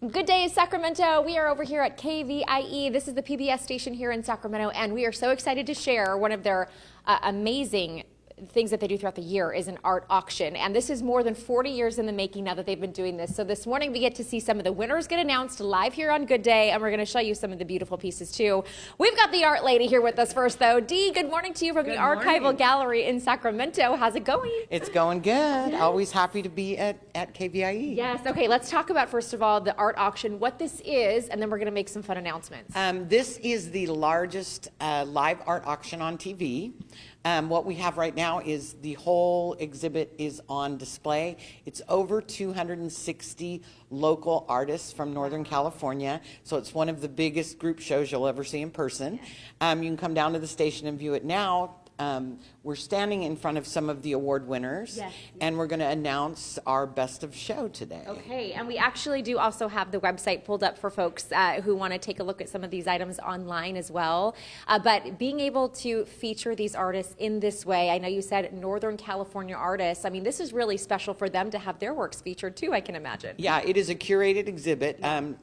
Good day, Sacramento. We are over here at KVIE. This is the PBS station here in Sacramento, and we are so excited to share one of their amazing things that they do throughout the year is an art auction. And this is more than 40 years in the making now that they've been doing this. So this morning we get to see some of the winners get announced live here on Good Day, and we're going to show you some of the beautiful pieces too. We've got the art lady here with us first though. Dee, good morning to you from the Archival Gallery in Sacramento. How's it going? It's going good. Always happy to be at KVIE. Yes. Okay, let's talk about first of all the art auction, what this is, and then we're going to make some fun announcements. This is the largest live art auction on TV. What we have right now is the whole exhibit is on display. It's over 260 local artists from Northern California, so it's one of the biggest group shows you'll ever see in person. You can come down to the station and view it now. We're standing in front of some of the award winners, and we're going to announce our best of show today. Okay, and we actually do also have the website pulled up for folks who want to take a look at some of these items online as well. But being able to feature these artists in this way, I know you said Northern California artists, I mean, this is really special for them to have their works featured too, I can imagine. Yeah, it is a curated exhibit.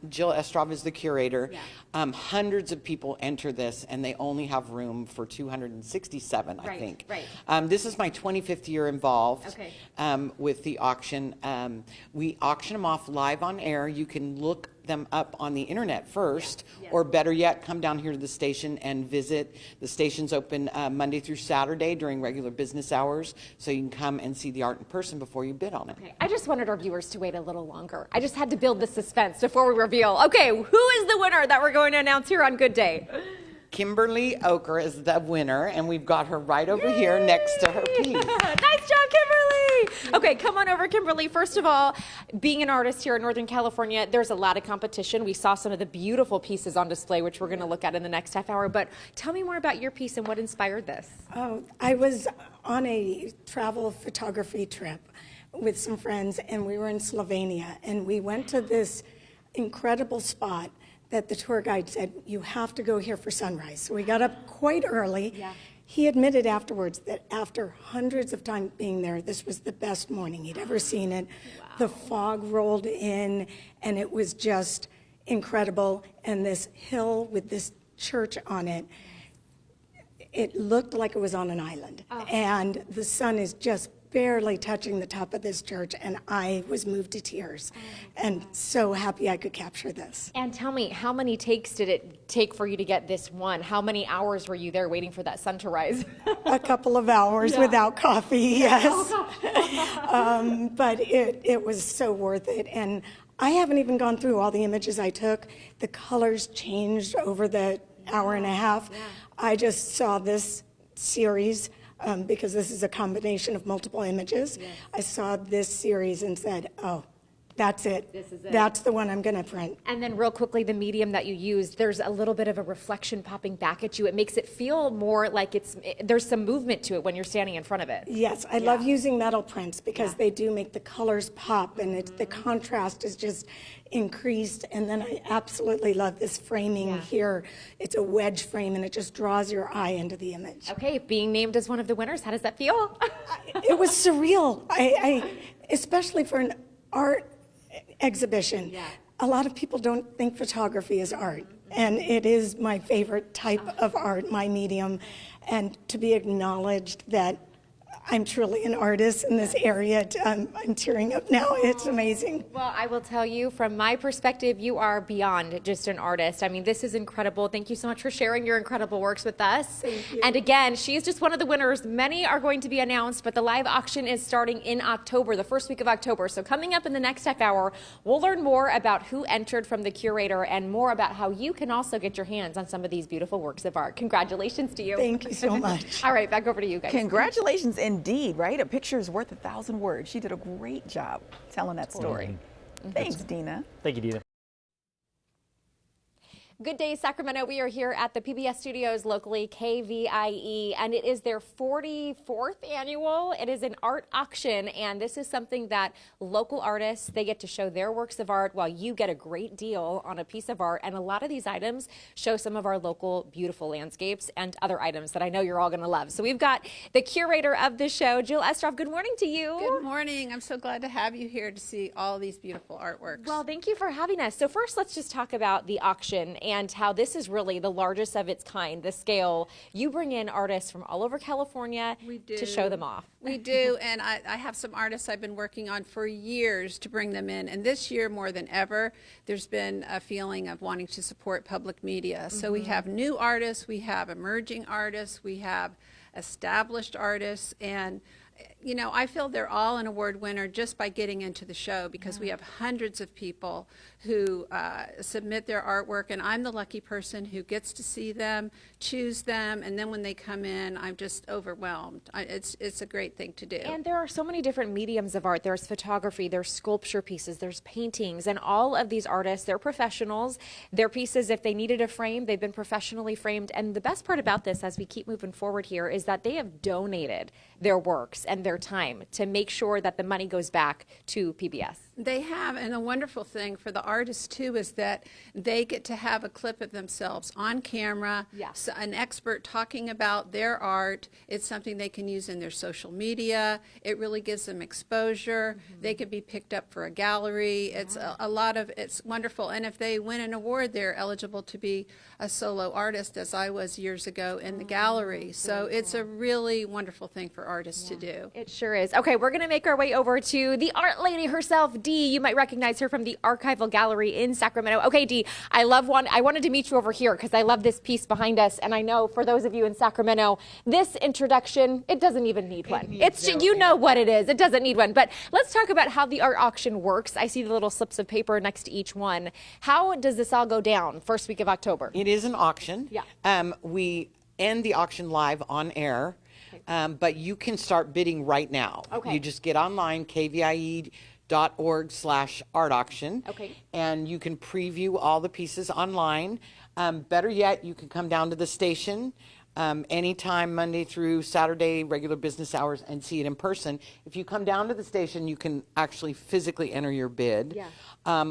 Jill Estrov is the curator. Hundreds of people enter this, and they only have room for 267. I think. Right. This is my 25th year involved with the auction. We auction them off live on air. You can look them up on the internet first, or better yet, come down here to the station and visit. The station's open Monday through Saturday during regular business hours, so you can come and see the art in person before you bid on it. Okay. I just wanted our viewers to wait a little longer. I just had to build the suspense before we reveal. Okay, who is the winner that we're going to announce here on Good Day? Kimberly Oker is the winner, and we've got her right over here next to her piece. Nice job, Kimberly! Okay, come on over, Kimberly. First of all, being an artist here in Northern California, there's a lot of competition. We saw some of the beautiful pieces on display, which we're going to look at in the next half hour. But tell me more about your piece and what inspired this. Oh, I was on a travel photography trip with some friends, and we were in Slovenia, and we went to this incredible spot that the tour guide said, you have to go here for sunrise. So we got up quite early. He admitted afterwards that after hundreds of times being there, this was the best morning he'd ever seen it. The fog rolled in, and it was just incredible. And this hill with this church on it, it looked like it was on an island. And the sun is just barely touching the top of this church, and I was moved to tears and so happy I could capture this. And tell me, how many takes did it take for you to get this one? How many hours were you there waiting for that sun to rise? A couple of hours without coffee, yes. But it was so worth it. And I haven't even gone through all the images I took. The colors changed over the hour and a half. I just saw this series because this is a combination of multiple images. I saw this series and said, oh, that's it. This is it. That's the one I'm going to print. And then real quickly, the medium that you used, there's a little bit of a reflection popping back at you. It makes it feel more like there's some movement to it when you're standing in front of it. Yes, I love using metal prints because they do make the colors pop, and the contrast is just increased. And then I absolutely love this framing here. It's a wedge frame, and it just draws your eye into the image. Okay, being named as one of the winners, how does that feel? It was surreal. I especially for an art exhibition. A lot of people don't think photography is art, and it is my favorite type of art, my medium, and to be acknowledged that I'm truly an artist in this area. I'm tearing up now. It's amazing. Well, I will tell you, from my perspective, you are beyond just an artist. I mean, this is incredible. Thank you so much for sharing your incredible works with us. Thank you. And again, she is just one of the winners. Many are going to be announced, but the live auction is starting in October, the first week of October. So coming up in the next half hour, we'll learn more about who entered from the curator and more about how you can also get your hands on some of these beautiful works of art. Congratulations to you. Thank you so much. All right, back over to you guys. Congratulations indeed, right? A picture is worth 1,000 words. She did a great job telling that story. Thanks, Dina. Thank you, Dina. Good day, Sacramento. We are here at the PBS studios locally, KVIE, and it is their 44th annual. It is an art auction, and this is something that local artists, they get to show their works of art while you get a great deal on a piece of art. And a lot of these items show some of our local beautiful landscapes and other items that I know you're all going to love. So we've got the curator of the show, Jill Estroff. Good morning to you. Good morning. I'm so glad to have you here to see all these beautiful artworks. Well, thank you for having us. So first, let's just talk about the auction and how this is really the largest of its kind, the scale. You bring in artists from all over California to show them off. We do, and I have some artists I've been working on for years to bring them in. And this year, more than ever, there's been a feeling of wanting to support public media. So we have new artists, we have emerging artists, we have established artists, and you know, I feel they're all an award winner just by getting into the show, because we have hundreds of people who submit their artwork, and I'm the lucky person who gets to see them, choose them, and then when they come in, I'm just overwhelmed. It's a great thing to do. And there are so many different mediums of art. There's photography, there's sculpture pieces, there's paintings, and all of these artists, they're professionals. Their pieces, if they needed a frame, they've been professionally framed. And the best part about this, as we keep moving forward here, is that they have donated their works and their time to make sure that the money goes back to PBS. They have, and the wonderful thing for the artists too is that they get to have a clip of themselves on camera, so an expert talking about their art. It's something they can use in their social media. It really gives them exposure. They could be picked up for a gallery. It's it's wonderful. And if they win an award, they're eligible to be a solo artist, as I was years ago in the gallery. So it's a really wonderful thing for artists to do. It sure is. Okay, we're going to make our way over to the art lady herself, Dee. You might recognize her from the Archival Gallery in Sacramento. Okay, Dee, I wanted to meet you over here because I love this piece behind us, and I know for those of you in Sacramento, this introduction, it doesn't even need one. You know what it is. It doesn't need one. But let's talk about how the art auction works. I see the little slips of paper next to each one. How does this all go down first week of October? It is an auction. Yeah. We end the auction live on air. But you can start bidding right now. Okay. You just get online, kvie.org/art auction. Okay. And you can preview all the pieces online. Better yet, you can come down to the station anytime, Monday through Saturday, regular business hours, and see it in person. If you come down to the station, you can actually physically enter your bid. Yeah.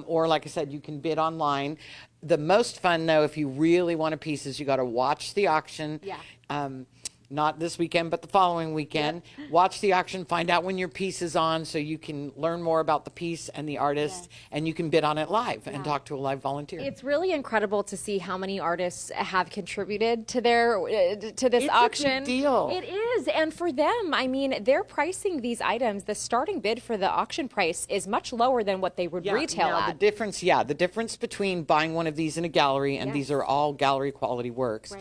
Or like I said, you can bid online. The most fun, though, if you really want a piece, is you got to watch the auction. Yeah. Not this weekend, but the following weekend. Yep. Watch the auction, find out when your piece is on so you can learn more about the piece and the artist, and you can bid on it live and talk to a live volunteer. It's really incredible to see how many artists have contributed to their to this auction. It's a big deal. It is, and for them, I mean, they're pricing these items. The starting bid for the auction price is much lower than what they would retail now, at. The difference between buying one of these in a gallery, and these are all gallery quality works,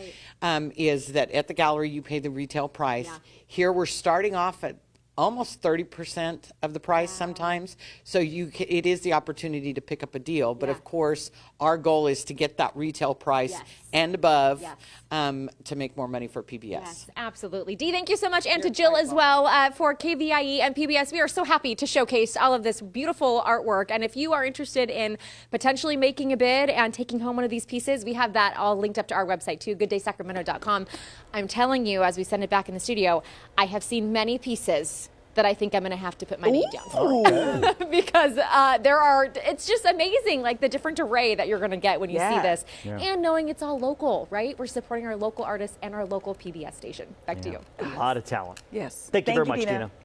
is that at the gallery you pay the retail price. Here we're starting off at almost 30% of the price sometimes. So it is the opportunity to pick up a deal. But of course, our goal is to get that retail price and above to make more money for PBS. Yes, absolutely. Dee, thank you so much. And to Jill as well for KVIE and PBS. We are so happy to showcase all of this beautiful artwork. And if you are interested in potentially making a bid and taking home one of these pieces, we have that all linked up to our website too, gooddaysacramento.com. I'm telling you, as we send it back in the studio, I have seen many pieces that I think I'm going to have to put my name down for. Because it's just amazing, like the different array that you're going to get when you see this. And knowing it's all local, right? We're supporting our local artists and our local PBS station. Back to you. A lot of talent. Yes. Thank you very much, Dina. Dina.